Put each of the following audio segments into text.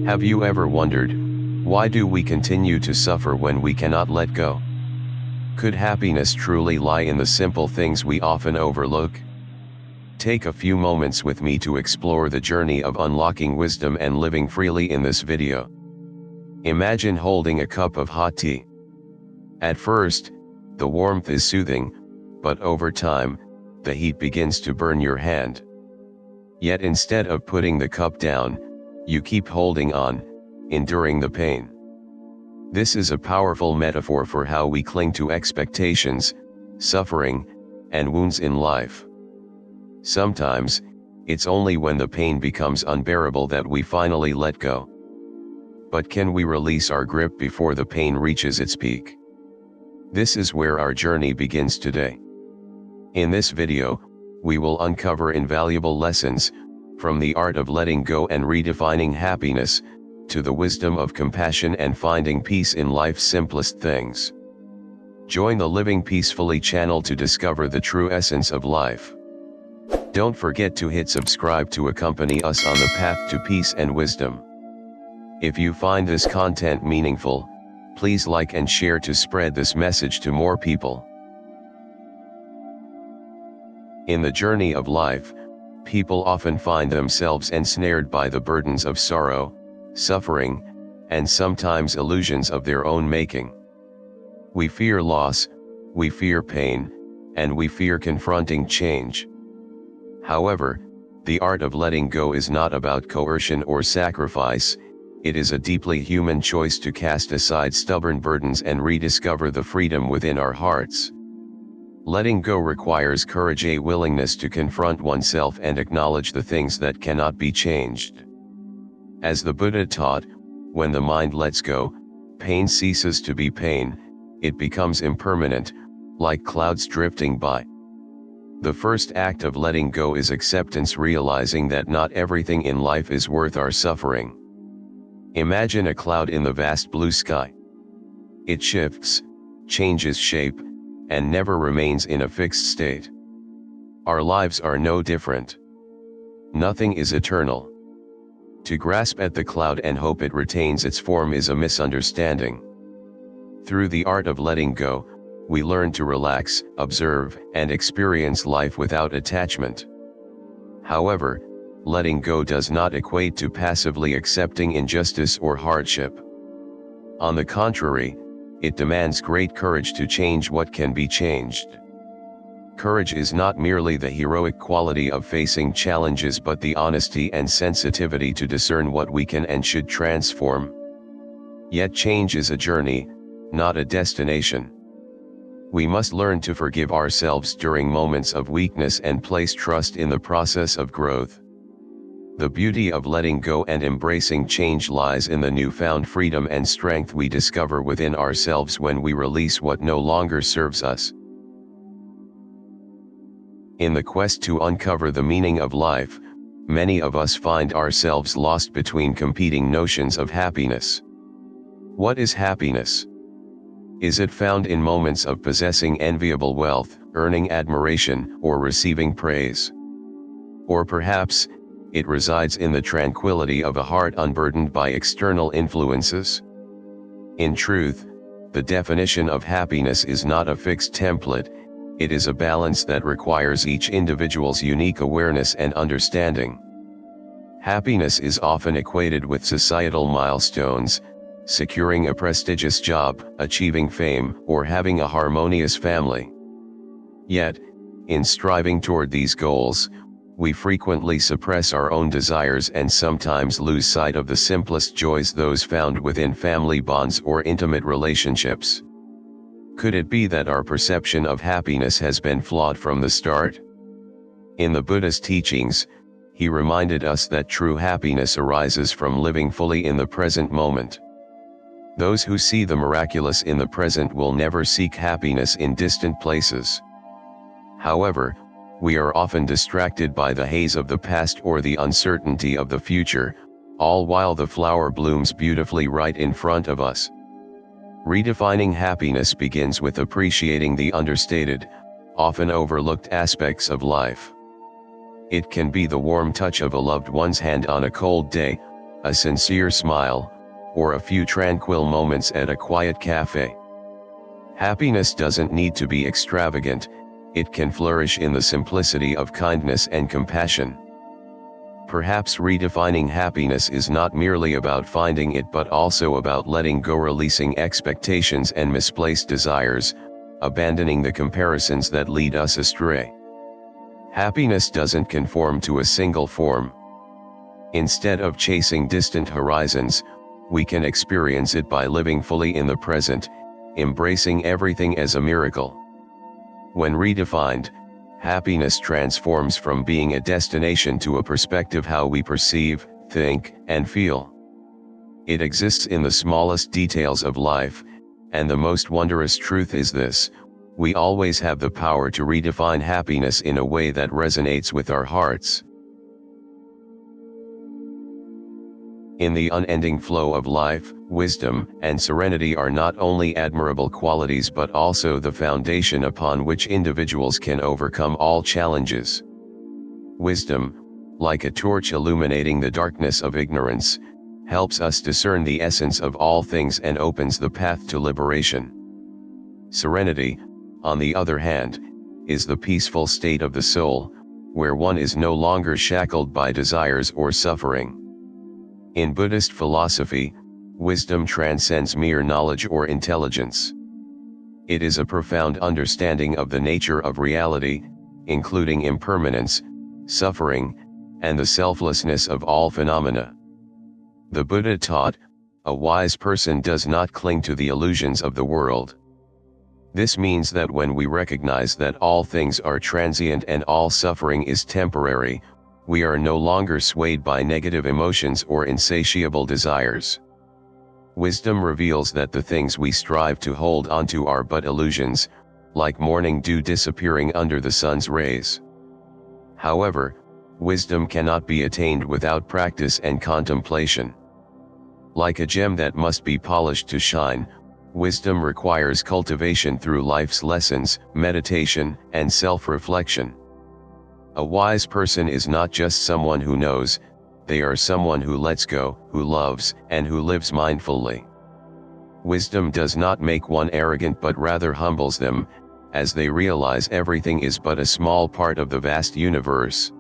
Have you ever wondered, why do we continue to suffer when we cannot let go? Could happiness truly lie in the simple things we often overlook? Take a few moments with me to explore the journey of unlocking wisdom and living freely in this video. Imagine holding a cup of hot tea. At first, the warmth is soothing, but over time, the heat begins to burn your hand. Yet instead of putting the cup down, you keep holding on, enduring the pain. This is a powerful metaphor for how we cling to expectations, suffering, and wounds in life. Sometimes, it's only when the pain becomes unbearable that we finally let go. But can we release our grip before the pain reaches its peak? This is where our journey begins today. In this video, we will uncover invaluable lessons, from the art of letting go and redefining happiness, to the wisdom of compassion and finding peace in life's simplest things. Join the Living Peacefully channel to discover the true essence of life. Don't forget to hit subscribe to accompany us on the path to peace and wisdom. If you find this content meaningful, please like and share to spread this message to more people. In the journey of life, people often find themselves ensnared by the burdens of sorrow, suffering, and sometimes illusions of their own making. We fear loss, we fear pain, and we fear confronting change. However, the art of letting go is not about coercion or sacrifice. It is a deeply human choice to cast aside stubborn burdens and rediscover the freedom within our hearts. Letting go requires courage, a willingness to confront oneself and acknowledge the things that cannot be changed. As the Buddha taught, when the mind lets go, pain ceases to be pain, it becomes impermanent, like clouds drifting by. The first act of letting go is acceptance, realizing that not everything in life is worth our suffering. Imagine a cloud in the vast blue sky. It shifts, changes shape, and never remains in a fixed state. Our lives are no different. Nothing is eternal. To grasp at the cloud and hope it retains its form is a misunderstanding. Through the art of letting go, we learn to relax, observe, and experience life without attachment. However, letting go does not equate to passively accepting injustice or hardship. On the contrary, it demands great courage to change what can be changed. Courage is not merely the heroic quality of facing challenges, but the honesty and sensitivity to discern what we can and should transform. Yet change is a journey, not a destination. We must learn to forgive ourselves during moments of weakness and place trust in the process of growth. The beauty of letting go and embracing change lies in the newfound freedom and strength we discover within ourselves when we release what no longer serves us. In the quest to uncover the meaning of life, many of us find ourselves lost between competing notions of happiness. What is happiness? Is it found in moments of possessing enviable wealth, earning admiration, or receiving praise? Or perhaps, it resides in the tranquility of a heart unburdened by external influences? In truth, the definition of happiness is not a fixed template, it is a balance that requires each individual's unique awareness and understanding. Happiness is often equated with societal milestones, securing a prestigious job, achieving fame, or having a harmonious family. Yet, in striving toward these goals, we frequently suppress our own desires and sometimes lose sight of the simplest joys, those found within family bonds or intimate relationships. Could it be that our perception of happiness has been flawed from the start? In the Buddha's teachings, he reminded us that true happiness arises from living fully in the present moment. Those who see the miraculous in the present will never seek happiness in distant places. However, we are often distracted by the haze of the past or the uncertainty of the future, all while the flower blooms beautifully right in front of us. Redefining happiness begins with appreciating the understated, often overlooked aspects of life. It can be the warm touch of a loved one's hand on a cold day, a sincere smile, or a few tranquil moments at a quiet cafe. Happiness doesn't need to be extravagant, it can flourish in the simplicity of kindness and compassion. Perhaps redefining happiness is not merely about finding it but also about letting go, releasing expectations and misplaced desires, abandoning the comparisons that lead us astray. Happiness doesn't conform to a single form. Instead of chasing distant horizons, we can experience it by living fully in the present, embracing everything as a miracle. When redefined, happiness transforms from being a destination to a perspective, how we perceive, think, and feel. It exists in the smallest details of life, and the most wondrous truth is this: we always have the power to redefine happiness in a way that resonates with our hearts. In the unending flow of life, wisdom and serenity are not only admirable qualities but also the foundation upon which individuals can overcome all challenges. Wisdom, like a torch illuminating the darkness of ignorance, helps us discern the essence of all things and opens the path to liberation. Serenity, on the other hand, is the peaceful state of the soul, where one is no longer shackled by desires or suffering. In Buddhist philosophy, wisdom transcends mere knowledge or intelligence. It is a profound understanding of the nature of reality, including impermanence, suffering, and the selflessness of all phenomena. The Buddha taught, a wise person does not cling to the illusions of the world. This means that when we recognize that all things are transient and all suffering is temporary, we are no longer swayed by negative emotions or insatiable desires. Wisdom reveals that the things we strive to hold onto are but illusions, like morning dew disappearing under the sun's rays. However, wisdom cannot be attained without practice and contemplation. Like a gem that must be polished to shine, wisdom requires cultivation through life's lessons, meditation, and self-reflection. A wise person is not just someone who knows, they are someone who lets go, who loves, and who lives mindfully. Wisdom does not make one arrogant but rather humbles them, as they realize everything is but a small part of the vast universe.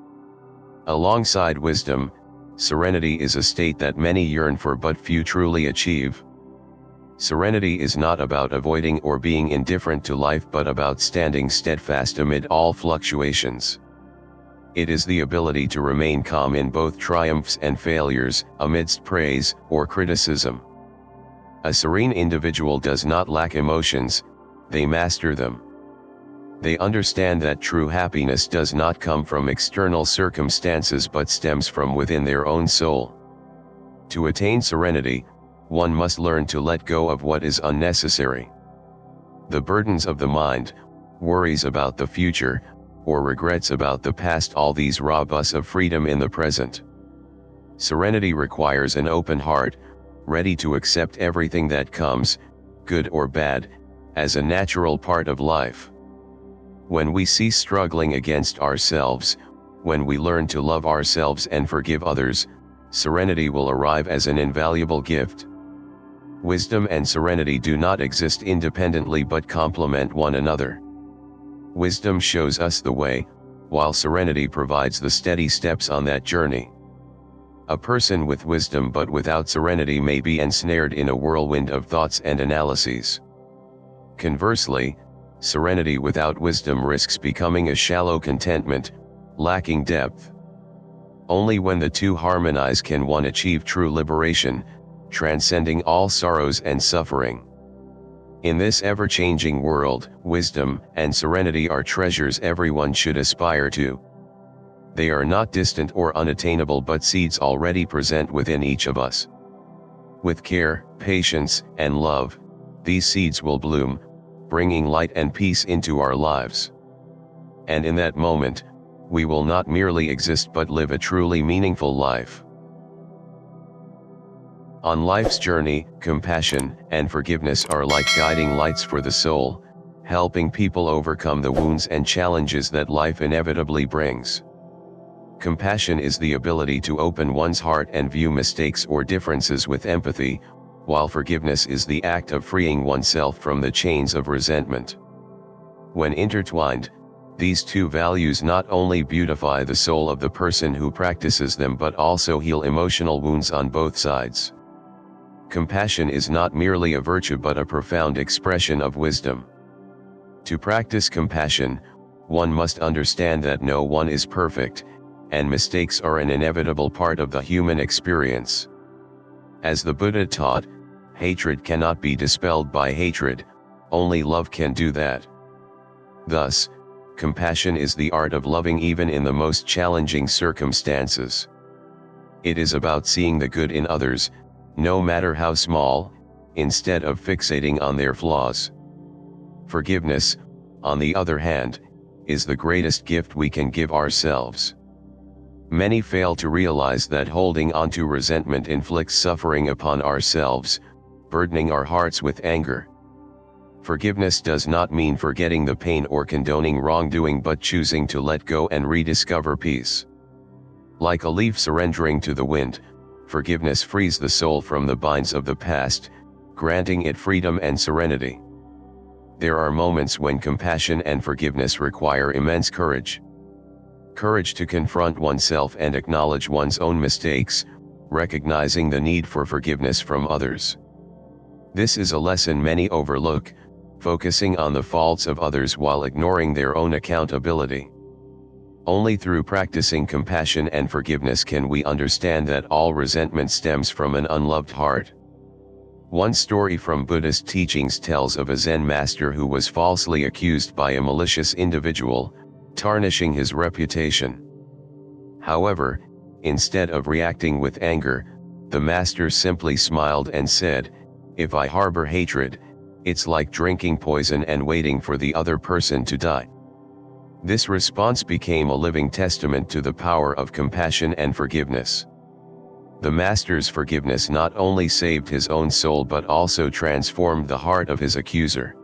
Alongside wisdom, serenity is a state that many yearn for but few truly achieve. Serenity is not about avoiding or being indifferent to life but about standing steadfast amid all fluctuations. It is the ability to remain calm in both triumphs and failures, amidst praise or criticism. A serene individual does not lack emotions, they master them. They understand that true happiness does not come from external circumstances but stems from within their own soul. To attain serenity, one must learn to let go of what is unnecessary. The burdens of the mind, worries about the future, or regrets about the past, all these rob us of freedom in the present. Serenity requires an open heart, ready to accept everything that comes, good or bad, as a natural part of life. When we cease struggling against ourselves, when we learn to love ourselves and forgive others, serenity will arrive as an invaluable gift. Wisdom and serenity do not exist independently but complement one another. Wisdom shows us the way, while serenity provides the steady steps on that journey. A person with wisdom but without serenity may be ensnared in a whirlwind of thoughts and analyses. Conversely, serenity without wisdom risks becoming a shallow contentment, lacking depth. Only when the two harmonize can one achieve true liberation, transcending all sorrows and suffering. In this ever-changing world, wisdom and serenity are treasures everyone should aspire to. They are not distant or unattainable but seeds already present within each of us. With care, patience, and love, these seeds will bloom, bringing light and peace into our lives. And in that moment, we will not merely exist but live a truly meaningful life. On life's journey, compassion and forgiveness are like guiding lights for the soul, helping people overcome the wounds and challenges that life inevitably brings. Compassion is the ability to open one's heart and view mistakes or differences with empathy, while forgiveness is the act of freeing oneself from the chains of resentment. When intertwined, these two values not only beautify the soul of the person who practices them but also heal emotional wounds on both sides. Compassion is not merely a virtue but a profound expression of wisdom. To practice compassion, one must understand that no one is perfect, and mistakes are an inevitable part of the human experience. As the Buddha taught, hatred cannot be dispelled by hatred, only love can do that. Thus, compassion is the art of loving even in the most challenging circumstances. It is about seeing the good in others, no matter how small, instead of fixating on their flaws. Forgiveness, on the other hand, is the greatest gift we can give ourselves. Many fail to realize that holding on to resentment inflicts suffering upon ourselves, burdening our hearts with anger. Forgiveness does not mean forgetting the pain or condoning wrongdoing but choosing to let go and rediscover peace. Like a leaf surrendering to the wind, forgiveness frees the soul from the binds of the past, granting it freedom and serenity. There are moments when compassion and forgiveness require immense courage. Courage to confront oneself and acknowledge one's own mistakes, recognizing the need for forgiveness from others. This is a lesson many overlook, focusing on the faults of others while ignoring their own accountability. Only through practicing compassion and forgiveness can we understand that all resentment stems from an unloved heart. One story from Buddhist teachings tells of a Zen master who was falsely accused by a malicious individual, tarnishing his reputation. However, instead of reacting with anger, the master simply smiled and said, "If I harbor hatred, it's like drinking poison and waiting for the other person to die." This response became a living testament to the power of compassion and forgiveness. The master's forgiveness not only saved his own soul but also transformed the heart of his accuser.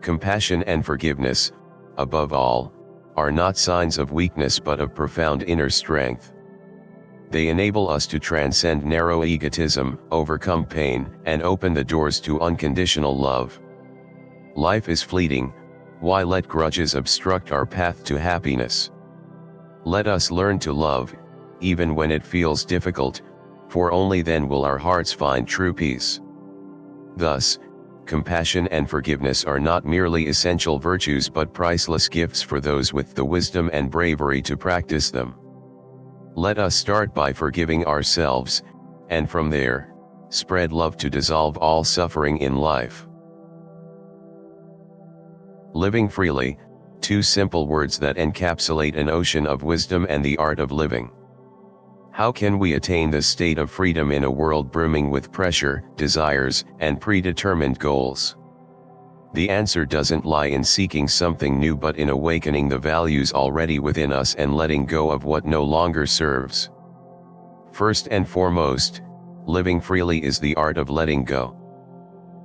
Compassion and forgiveness, above all, are not signs of weakness but of profound inner strength. They enable us to transcend narrow egotism, overcome pain, and open the doors to unconditional love. Life is fleeting, why let grudges obstruct our path to happiness? Let us learn to love, even when it feels difficult, for only then will our hearts find true peace. Thus, compassion and forgiveness are not merely essential virtues but priceless gifts for those with the wisdom and bravery to practice them. Let us start by forgiving ourselves, and from there, spread love to dissolve all suffering in life. Living freely, two simple words that encapsulate an ocean of wisdom and the art of living. How can we attain this state of freedom in a world brimming with pressure, desires, and predetermined goals? The answer doesn't lie in seeking something new but in awakening the values already within us and letting go of what no longer serves. First and foremost, living freely is the art of letting go.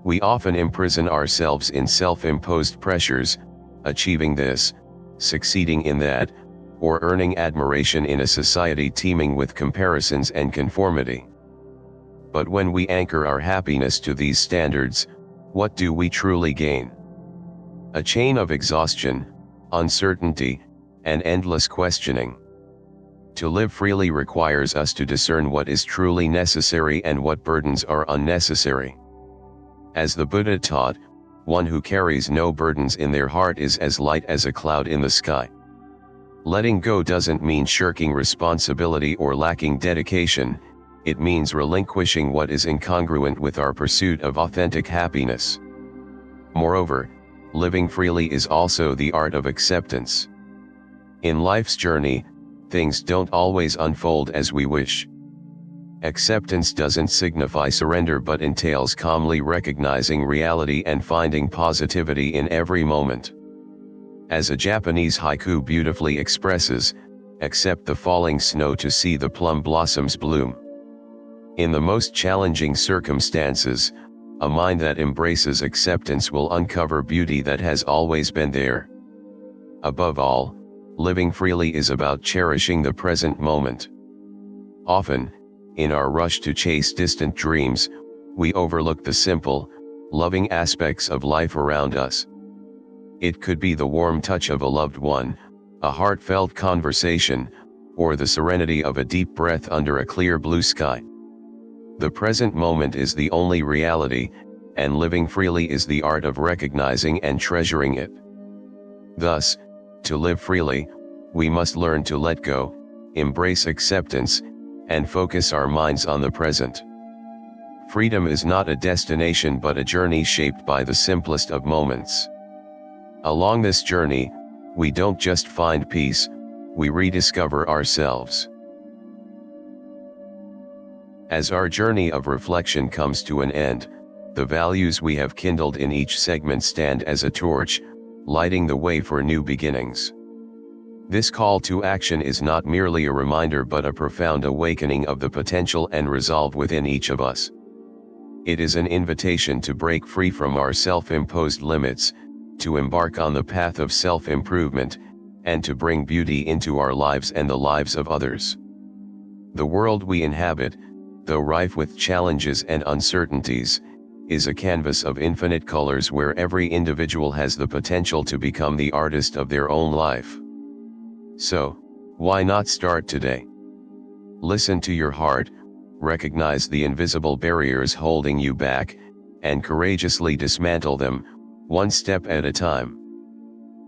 We often imprison ourselves in self-imposed pressures, achieving this, succeeding in that, or earning admiration in a society teeming with comparisons and conformity. But when we anchor our happiness to these standards, what do we truly gain? A chain of exhaustion, uncertainty, and endless questioning. To live freely requires us to discern what is truly necessary and what burdens are unnecessary. As the Buddha taught, one who carries no burdens in their heart is as light as a cloud in the sky. Letting go doesn't mean shirking responsibility or lacking dedication, it means relinquishing what is incongruent with our pursuit of authentic happiness. Moreover, living freely is also the art of acceptance. In life's journey, things don't always unfold as we wish. Acceptance doesn't signify surrender but entails calmly recognizing reality and finding positivity in every moment. As a Japanese haiku beautifully expresses, accept the falling snow to see the plum blossoms bloom. In the most challenging circumstances, a mind that embraces acceptance will uncover beauty that has always been there. Above all, living freely is about cherishing the present moment. Often, in our rush to chase distant dreams, we overlook the simple, loving aspects of life around us. It could be the warm touch of a loved one, a heartfelt conversation, or the serenity of a deep breath under a clear blue sky. The present moment is the only reality, and living freely is the art of recognizing and treasuring it. Thus, to live freely, we must learn to let go, embrace acceptance, and focus our minds on the present. Freedom is not a destination but a journey shaped by the simplest of moments. Along this journey, we don't just find peace, we rediscover ourselves. As our journey of reflection comes to an end, the values we have kindled in each segment stand as a torch, lighting the way for new beginnings. This call to action is not merely a reminder but a profound awakening of the potential and resolve within each of us. It is an invitation to break free from our self-imposed limits, to embark on the path of self-improvement, and to bring beauty into our lives and the lives of others. The world we inhabit, though rife with challenges and uncertainties, is a canvas of infinite colors where every individual has the potential to become the artist of their own life. So, why not start today? Listen to your heart, recognize the invisible barriers holding you back, and courageously dismantle them, one step at a time.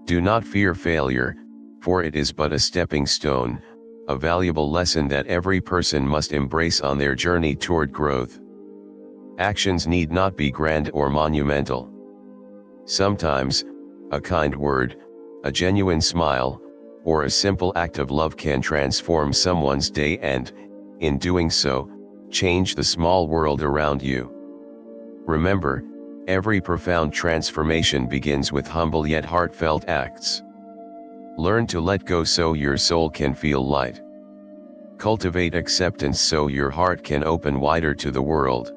Do not fear failure, for it is but a stepping stone, a valuable lesson that every person must embrace on their journey toward growth. Actions need not be grand or monumental. Sometimes, a kind word, a genuine smile, or a simple act of love can transform someone's day and, in doing so, change the small world around you. Remember, every profound transformation begins with humble yet heartfelt acts. Learn to let go so your soul can feel light. Cultivate acceptance so your heart can open wider to the world.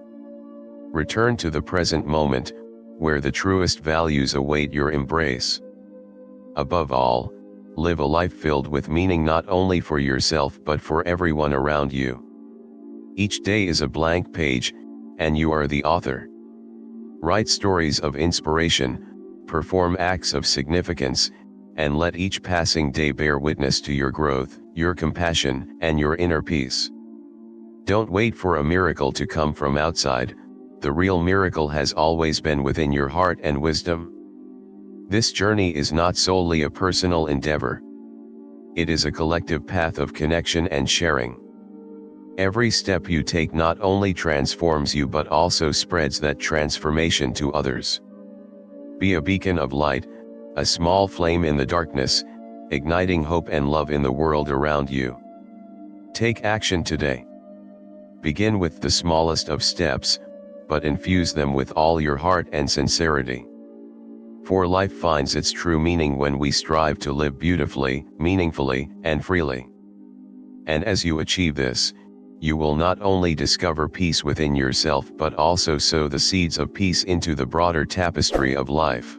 Return to the present moment, where the truest values await your embrace. Above all, live a life filled with meaning not only for yourself but for everyone around you. Each day is a blank page, and you are the author. Write stories of inspiration, perform acts of significance, and let each passing day bear witness to your growth, your compassion, and your inner peace. Don't wait for a miracle to come from outside, the real miracle has always been within your heart and wisdom. This journey is not solely a personal endeavor. It is a collective path of connection and sharing. Every step you take not only transforms you but also spreads that transformation to others. Be a beacon of light, a small flame in the darkness, igniting hope and love in the world around you. Take action today. Begin with the smallest of steps, but infuse them with all your heart and sincerity. For life finds its true meaning when we strive to live beautifully, meaningfully, and freely. And as you achieve this, you will not only discover peace within yourself but also sow the seeds of peace into the broader tapestry of life.